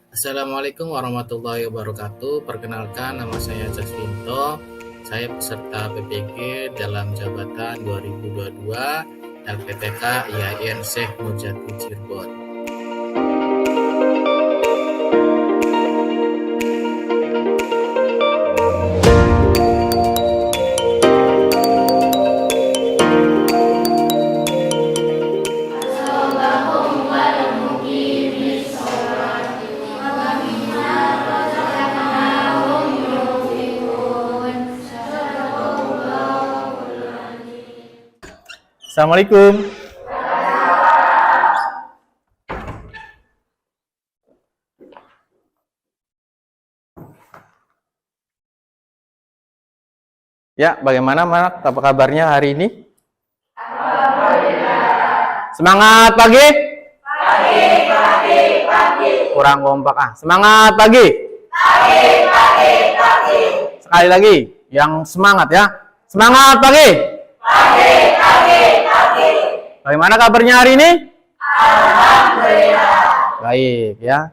Assalamualaikum warahmatullahi wabarakatuh. Perkenalkan, nama saya Jasvinto. Saya peserta PPG dalam jabatan 2022 LPTK IAIN Syekh Mujadi Cirebon. Assalamualaikum. Ya, bagaimana Mak? Apa kabarnya hari ini? Semangat pagi? Pagi. Kurang kompak. Semangat pagi. Pagi. Sekali lagi, yang semangat ya. Semangat pagi. Pagi. Bagaimana kabarnya hari ini? Alhamdulillah. Baik ya.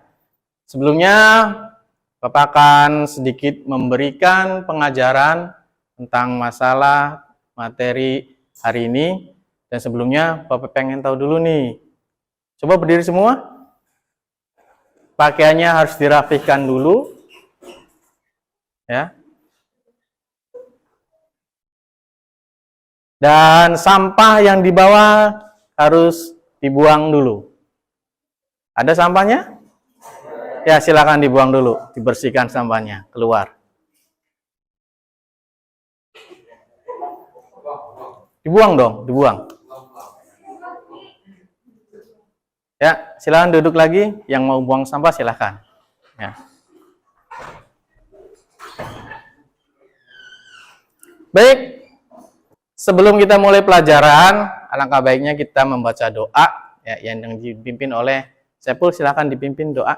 Sebelumnya Bapak akan sedikit memberikan pengajaran tentang masalah materi hari ini. Dan sebelumnya Bapak pengen tahu dulu nih. Coba berdiri semua. Pakaiannya harus dirapihkan dulu. Ya. Dan sampah yang dibawa harus dibuang dulu. Ada sampahnya? Ya, silakan dibuang dulu, dibersihkan sampahnya, keluar. Dibuang dong, dibuang. Ya, silakan duduk lagi. Yang mau buang sampah silakan. Ya. Baik, sebelum kita mulai pelajaran, alangkah baiknya kita membaca doa ya, yang dipimpin oleh Saiful. Silakan dipimpin doa.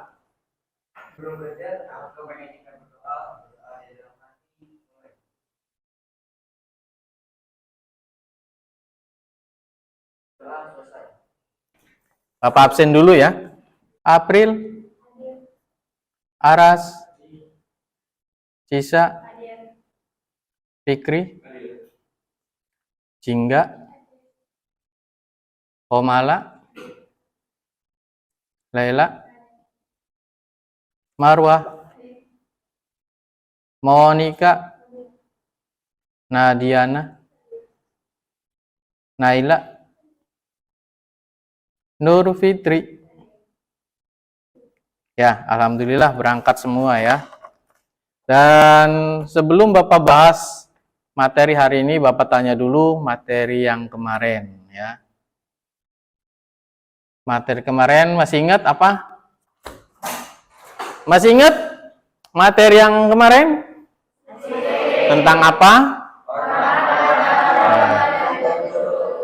Bapak absen dulu ya. April, Aras, Cisa, Fikri, Jingga, Komala, Laila, Marwah, Monika, Nadiana, Naila, Nur Fitri. Ya, alhamdulillah berangkat semua ya. Dan sebelum Bapak bahas materi hari ini, Bapak tanya dulu materi yang kemarin ya. Materi kemarin masih ingat apa? Masih ingat materi yang kemarin? Tentang apa?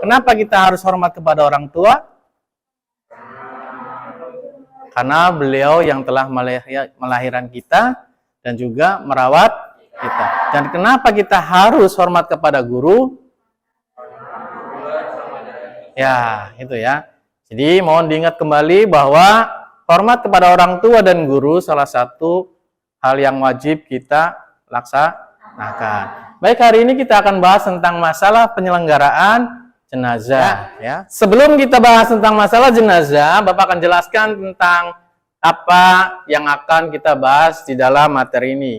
Kenapa kita harus hormat kepada orang tua? Karena beliau yang telah melahirkan kita dan juga merawat kita. Dan kenapa kita harus hormat kepada guru? Ya, itu ya. Jadi mohon diingat kembali bahwa hormat kepada orang tua dan guru salah satu hal yang wajib kita laksanakan. Baik, hari ini kita akan bahas tentang masalah penyelenggaraan jenazah ya. Sebelum kita bahas tentang masalah jenazah, Bapak akan jelaskan tentang apa yang akan kita bahas di dalam materi ini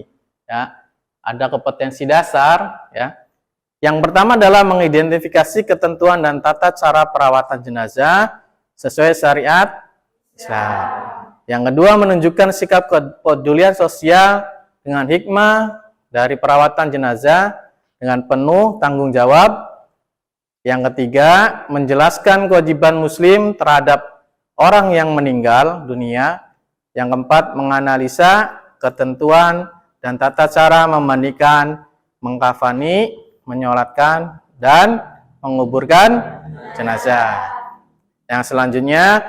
ya. Ada kompetensi dasar ya. Yang pertama adalah mengidentifikasi ketentuan dan tata cara perawatan jenazah sesuai syariat Islam. Yang kedua, menunjukkan sikap kepedulian sosial dengan hikmah dari perawatan jenazah dengan penuh tanggung jawab. Yang ketiga, menjelaskan kewajiban muslim terhadap orang yang meninggal dunia. Yang keempat, menganalisa ketentuan dan tata cara memandikan, mengkafani, menyolatkan, dan menguburkan jenazah. Yang selanjutnya,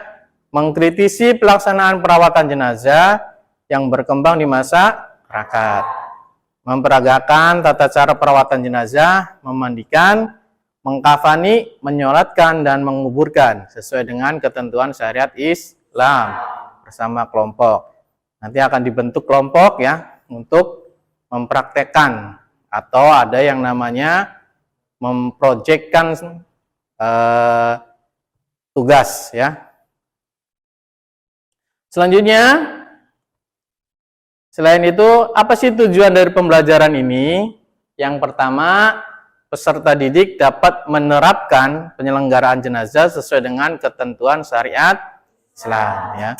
mengkritisi pelaksanaan perawatan jenazah yang berkembang di masyarakat. Memperagakan tata cara perawatan jenazah, memandikan, mengkafani, menyolatkan, dan menguburkan sesuai dengan ketentuan syariat Islam bersama kelompok. Nanti akan dibentuk kelompok ya untuk mempraktekkan atau ada yang namanya memprojekkan tugas ya. Selanjutnya, selain itu, apa sih tujuan dari pembelajaran ini? Yang pertama, peserta didik dapat menerapkan penyelenggaraan jenazah sesuai dengan ketentuan syariat Islam ya.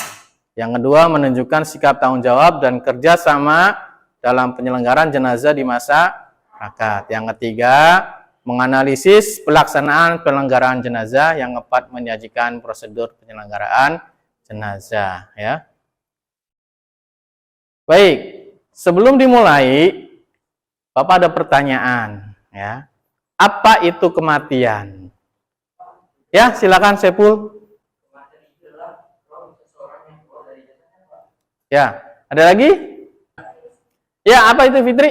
Yang kedua, menunjukkan sikap tanggung jawab dan kerjasama dalam penyelenggaraan jenazah di masyarakat. Yang ketiga, menganalisis pelaksanaan penyelenggaraan jenazah. Yang keempat, menyajikan prosedur penyelenggaraan jenazah ya. Baik, sebelum dimulai, Bapak ada pertanyaan ya. Apa itu kematian? Ya, silakan Sepul. Ya, ada lagi? Ya, apa itu Fitri?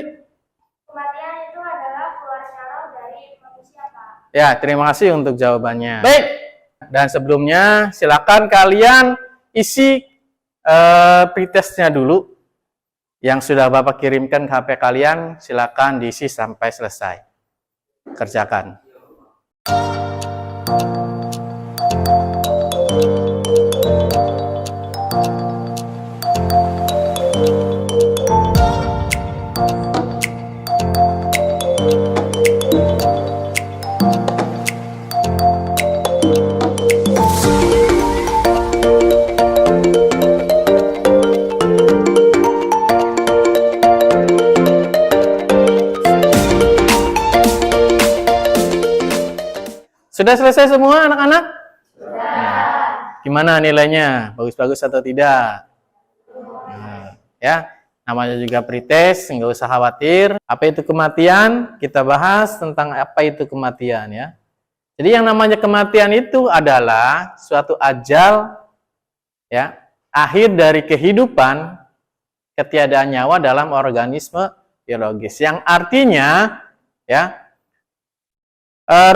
Kematian itu adalah keluarnya roh dari manusia, Pak. Ya, terima kasih untuk jawabannya. Baik, dan sebelumnya silakan kalian isi pretestnya dulu. Yang sudah Bapak kirimkan ke HP kalian, silakan diisi sampai selesai. Kerjakan. Sudah selesai semua anak-anak? Sudah. Gimana nilainya? Bagus-bagus atau tidak? Ya, namanya juga pretest, nggak usah khawatir. Apa itu kematian? Kita bahas tentang apa itu kematian ya. Jadi yang namanya kematian itu adalah suatu ajal ya, akhir dari kehidupan, ketiadaan nyawa dalam organisme biologis. Yang artinya ya,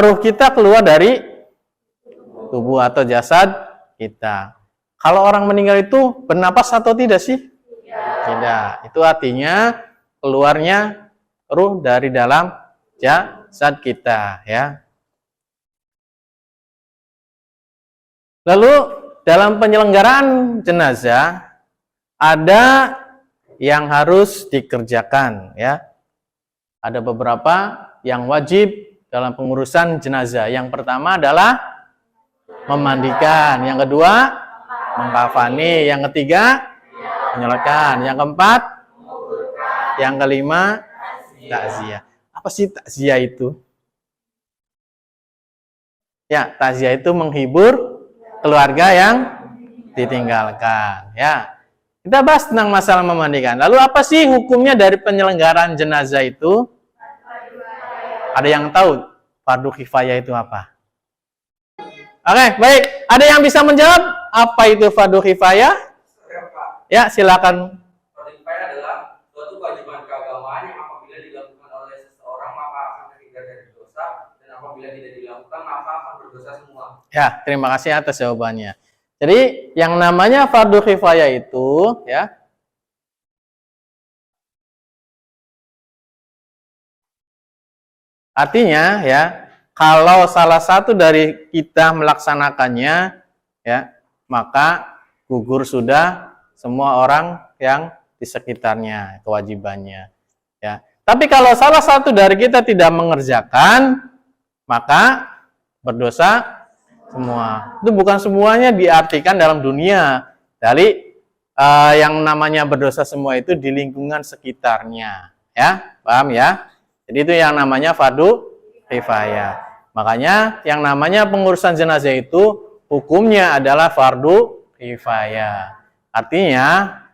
ruh kita keluar dari tubuh atau jasad kita. Kalau orang meninggal itu bernapas atau tidak sih? Tidak. Itu artinya keluarnya ruh dari dalam jasad kita ya. Lalu dalam penyelenggaraan jenazah ada yang harus dikerjakan ya. Ada beberapa yang wajib dalam pengurusan jenazah. Yang pertama adalah memandikan, yang kedua mengkafani, yang ketiga menyolatkan, yang keempat, yang kelima takziah. Apa sih takziah itu? Ya, takziah itu menghibur keluarga yang ditinggalkan. Ya, kita bahas tentang masalah memandikan. Lalu apa sih hukumnya dari penyelenggaraan jenazah itu? Ada yang tahu fardu kifayah itu apa? Oke, baik. Ada yang bisa menjawab apa itu fardu kifayah? Ya, silakan. Fardu kifayah adalah suatu kewajiban keagamaan yang apabila dilakukan oleh seseorang maka akan terhindar dari dosa, dan apabila tidak dilakukan maka akan berdosa semua. Ya, terima kasih atas jawabannya. Jadi, yang namanya fardu kifayah itu ya, artinya ya, kalau salah satu dari kita melaksanakannya ya, maka gugur sudah semua orang yang di sekitarnya kewajibannya ya. Tapi kalau salah satu dari kita tidak mengerjakan, maka berdosa semua. Itu bukan semuanya diartikan dalam dunia. Dari yang namanya berdosa semua itu di lingkungan sekitarnya ya. Paham ya? Jadi itu yang namanya fardu kifayah. Makanya yang namanya pengurusan jenazah itu hukumnya adalah fardu kifayah. Artinya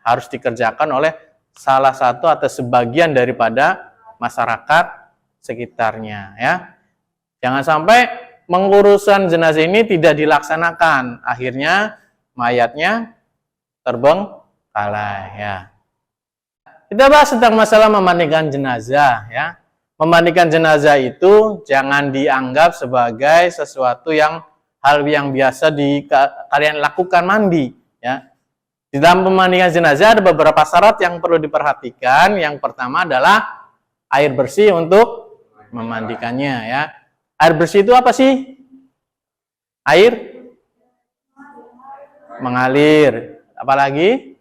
harus dikerjakan oleh salah satu atau sebagian daripada masyarakat sekitarnya ya. Jangan sampai pengurusan jenazah ini tidak dilaksanakan. Akhirnya mayatnya terbengkalai ya. Kita bahas tentang masalah memandikan jenazah ya. Memandikan jenazah itu jangan dianggap sebagai sesuatu yang hal yang biasa kalian lakukan mandi ya. Di dalam pemandian jenazah ada beberapa syarat yang perlu diperhatikan. Yang pertama adalah air bersih untuk memandikannya ya. Air bersih itu apa sih? Air mengalir. Apalagi?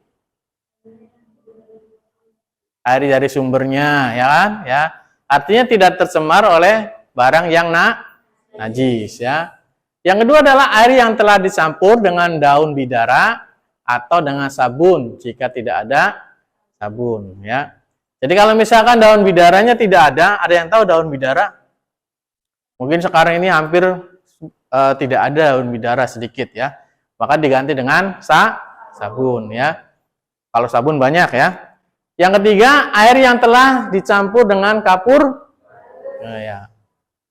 Air dari sumbernya ya kan? Ya. Artinya tidak tercemar oleh barang yang najis ya. Yang kedua adalah air yang telah dicampur dengan daun bidara atau dengan sabun jika tidak ada sabun ya. Jadi kalau misalkan daun bidaranya tidak ada yang tahu daun bidara? Mungkin sekarang ini hampir tidak ada daun bidara, sedikit ya. Maka diganti dengan sabun ya. Kalau sabun banyak ya. Yang ketiga, air yang telah dicampur dengan kapur ya,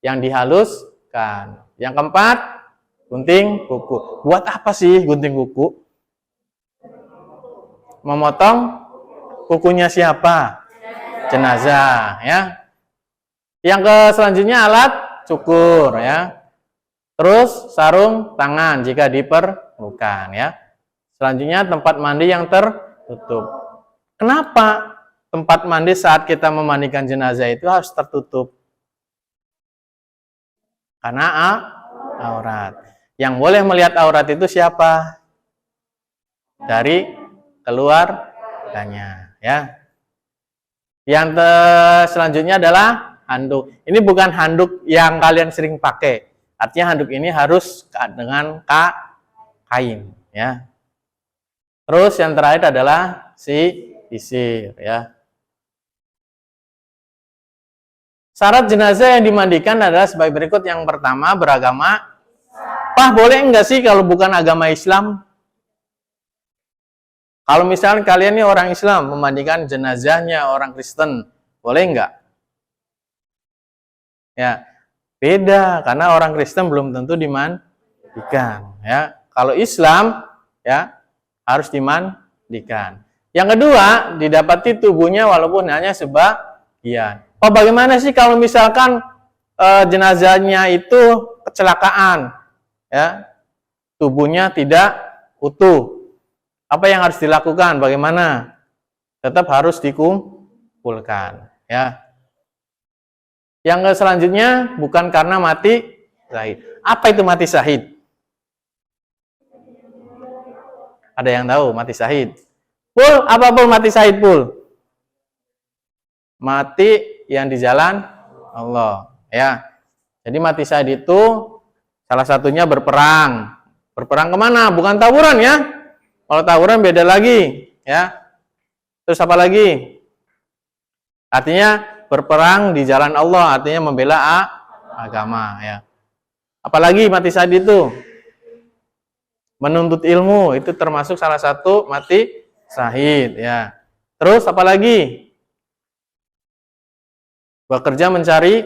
yang dihaluskan. Yang keempat, gunting kuku. Buat apa sih gunting kuku? Memotong kukunya siapa? Jenazah ya. Yang selanjutnya alat cukur ya. Terus sarung tangan jika diperlukan ya. Selanjutnya tempat mandi yang tertutup. Kenapa tempat mandi saat kita memandikan jenazah itu harus tertutup? Karena aurat. Yang boleh melihat aurat itu siapa? Dari keluarganya ya. Yang selanjutnya adalah handuk. Ini bukan handuk yang kalian sering pakai. Artinya handuk ini harus dengan kain ya. Terus yang terakhir adalah sisir ya. Syarat jenazah yang dimandikan adalah sebagai berikut. Yang pertama, beragama. Pak, boleh enggak sih kalau bukan agama Islam? Kalau misalnya kalian ini orang Islam memandikan jenazahnya orang Kristen, boleh enggak? Ya, beda karena orang Kristen belum tentu dimandikan. Ya, kalau Islam ya harus dimandikan. Yang kedua, didapati tubuhnya walaupun hanya sebagian. Oh, bagaimana sih kalau misalkan jenazahnya itu kecelakaan, ya, tubuhnya tidak utuh? Apa yang harus dilakukan? Bagaimana? Tetap harus dikumpulkan. Ya. Yang selanjutnya bukan karena mati syahid. Apa itu mati syahid? Ada yang tahu mati syahid? Pul, apa pul mati syahid pul? Mati yang di jalan Allah. Ya. Jadi mati syahid itu salah satunya berperang. Berperang kemana? Bukan tawuran ya. Kalau tawuran beda lagi, ya. Terus apa lagi? Artinya berperang di jalan Allah, artinya membela agama, ya. Apalagi mati syahid itu? Menuntut ilmu, itu termasuk salah satu mati syahid, ya. Terus apa lagi? Bekerja mencari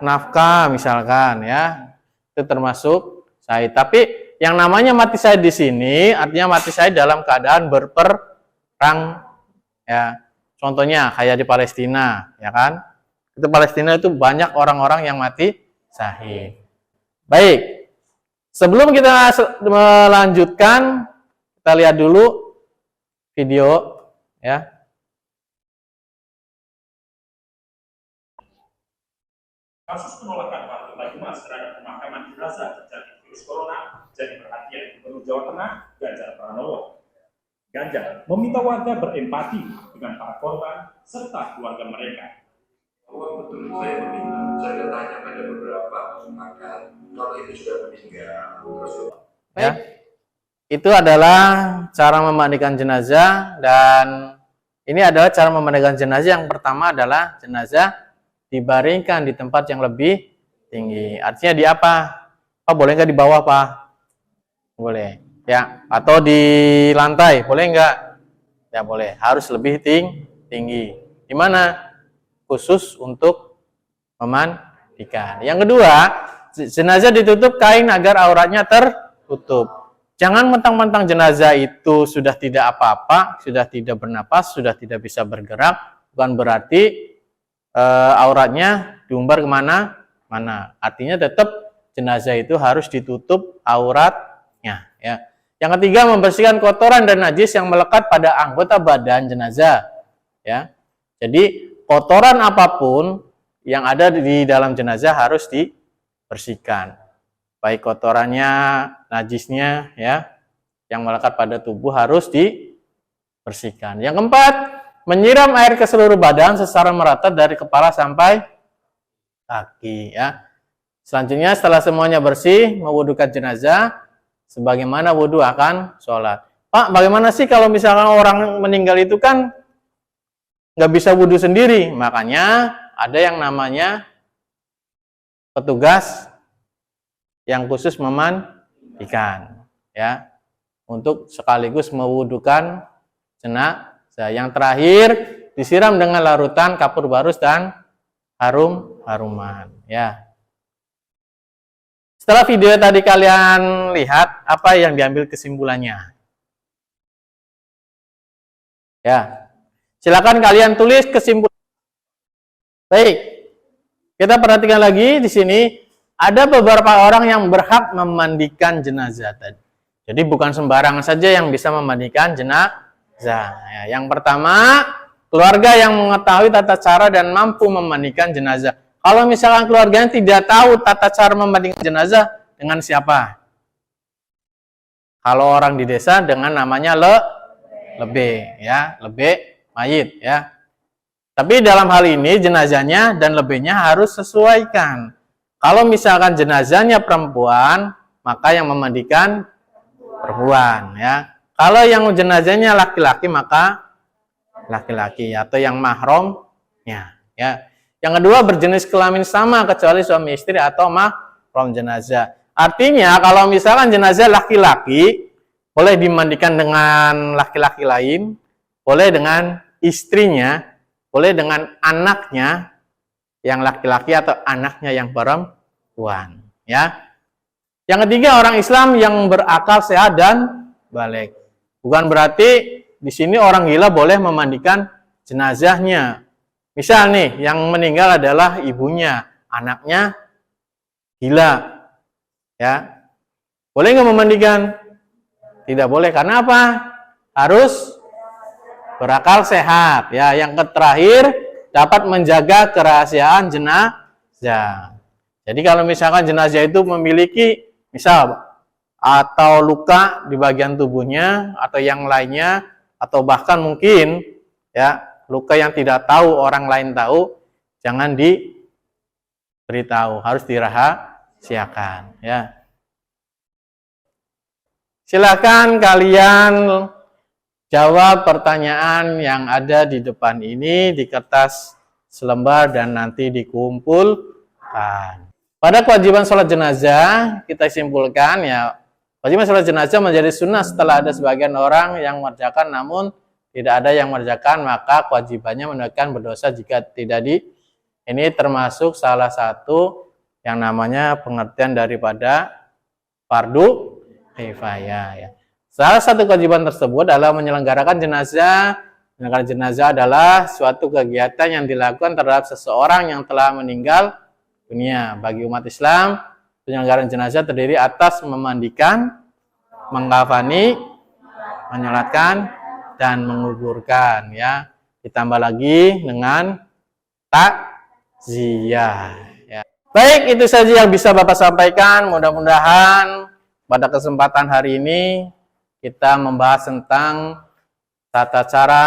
nafkah misalkan, ya. Itu termasuk syahid. Tapi yang namanya mati syahid di sini artinya mati syahid dalam keadaan berperang ya. Contohnya kayak di Palestina, ya kan? Itu Palestina itu banyak orang-orang yang mati syahid. Baik. Sebelum kita melanjutkan, kita lihat dulu video ya. Kasus penolakan Pak Bupati Mas terhadap pemakaman jenazah terjadi virus corona jadi perhatian Gubernur Jawa Tengah Ganjar Pranowo. Ganjar meminta warga berempati dengan para korban serta keluarga mereka. Betul, saya meminta. Saya tanya pada beberapa makan, kalau itu sudah meninggal, terus Ya, itu adalah cara memandikan jenazah, dan ini adalah cara memandikan jenazah. Yang pertama adalah jenazah dibaringkan di tempat yang lebih tinggi. Artinya di apa? Oh, boleh nggak di bawah, Pak? Boleh. Ya, atau di lantai, boleh nggak? Ya, boleh. Harus lebih tinggi. Di mana? Khusus untuk memandikan. Yang kedua, jenazah ditutup kain agar auratnya tertutup. Jangan mentang-mentang jenazah itu sudah tidak apa-apa, sudah tidak bernapas, sudah tidak bisa bergerak, bukan berarti auratnya diumbar kemana-mana. Artinya tetap jenazah itu harus ditutup auratnya. Ya. Yang ketiga, membersihkan kotoran dan najis yang melekat pada anggota badan jenazah. Ya. Jadi kotoran apapun yang ada di dalam jenazah harus dibersihkan. Baik kotorannya, najisnya, ya, yang melekat pada tubuh harus dibersihkan. Yang keempat, menyiram air ke seluruh badan secara merata dari kepala sampai kaki. Ya. Selanjutnya, setelah semuanya bersih, mewudukan jenazah sebagaimana wudhu akan sholat. Pak, bagaimana sih kalau misalkan orang meninggal itu kan nggak bisa wudhu sendiri? Makanya ada yang namanya petugas yang khusus memandikan, ya, untuk sekaligus mewudukan jenazah. Yang terakhir, disiram dengan larutan kapur barus dan harum-haruman, ya. Setelah video tadi kalian lihat, apa yang diambil kesimpulannya? Ya, silakan kalian tulis kesimpulan. Baik, kita perhatikan lagi di sini ada beberapa orang yang berhak memandikan jenazah tadi. Jadi bukan sembarangan saja yang bisa memandikan jenazah. Ya, yang pertama, keluarga yang mengetahui tata cara dan mampu memandikan jenazah. Kalau misalkan keluarganya tidak tahu tata cara memandikan jenazah, dengan siapa? Kalau orang di desa dengan namanya lebih, ya, lebih mayit, ya. Tapi dalam hal ini jenazahnya dan lebihnya harus sesuaikan. Kalau misalkan jenazahnya perempuan, maka yang memandikan perempuan, ya. Kalau yang jenazahnya laki-laki, maka laki-laki atau yang mahramnya, ya. Yang kedua, berjenis kelamin sama kecuali suami istri atau mahram jenazah. Artinya kalau misalkan jenazah laki-laki boleh dimandikan dengan laki-laki lain, boleh dengan istrinya, boleh dengan anaknya yang laki-laki atau anaknya yang perempuan, ya. Yang ketiga, orang Islam yang berakal sehat dan baligh. Bukan berarti di sini orang gila boleh memandikan jenazahnya. Misal nih, yang meninggal adalah ibunya, anaknya gila, ya, boleh nggak memandikan? Tidak boleh. Karena apa? Harus berakal sehat. Ya, yang terakhir, dapat menjaga kerahasiaan jenazah. Jadi kalau misalkan jenazah itu memiliki, misal, atau luka di bagian tubuhnya atau yang lainnya, atau bahkan mungkin, ya, luka yang tidak tahu, orang lain tahu, jangan diberitahu, harus dirahasiakan, ya. Silakan kalian jawab pertanyaan yang ada di depan ini di kertas selembar dan nanti dikumpulkan. Pada kewajiban sholat jenazah, kita simpulkan, ya, kewajiban sholat jenazah menjadi sunnah setelah ada sebagian orang yang mengerjakan, namun tidak ada yang mengerjakan, maka kewajibannya menunaikan berdosa jika tidak ini termasuk salah satu yang namanya pengertian daripada fardu kifayah, ya. Salah satu kewajiban tersebut adalah menyelenggarakan jenazah. Menyelenggarakan jenazah adalah suatu kegiatan yang dilakukan terhadap seseorang yang telah meninggal dunia. Bagi umat Islam, penyelenggaraan jenazah terdiri atas memandikan, mengkafani, menyolatkan, dan menguburkan, ya. Ditambah lagi dengan takziah, ya. Baik, itu saja yang bisa Bapak sampaikan. Mudah-mudahan pada kesempatan hari ini kita membahas tentang tata cara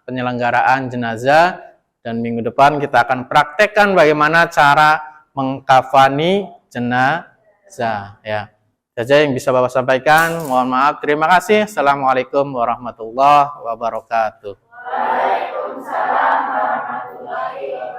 penyelenggaraan jenazah, dan minggu depan kita akan praktekkan bagaimana cara mengkafani jenazah, ya. Saja yang bisa Bapak sampaikan. Mohon maaf. Terima kasih. Assalamualaikum warahmatullahi wabarakatuh. Waalaikumsalam warahmatullahi wabarakatuh.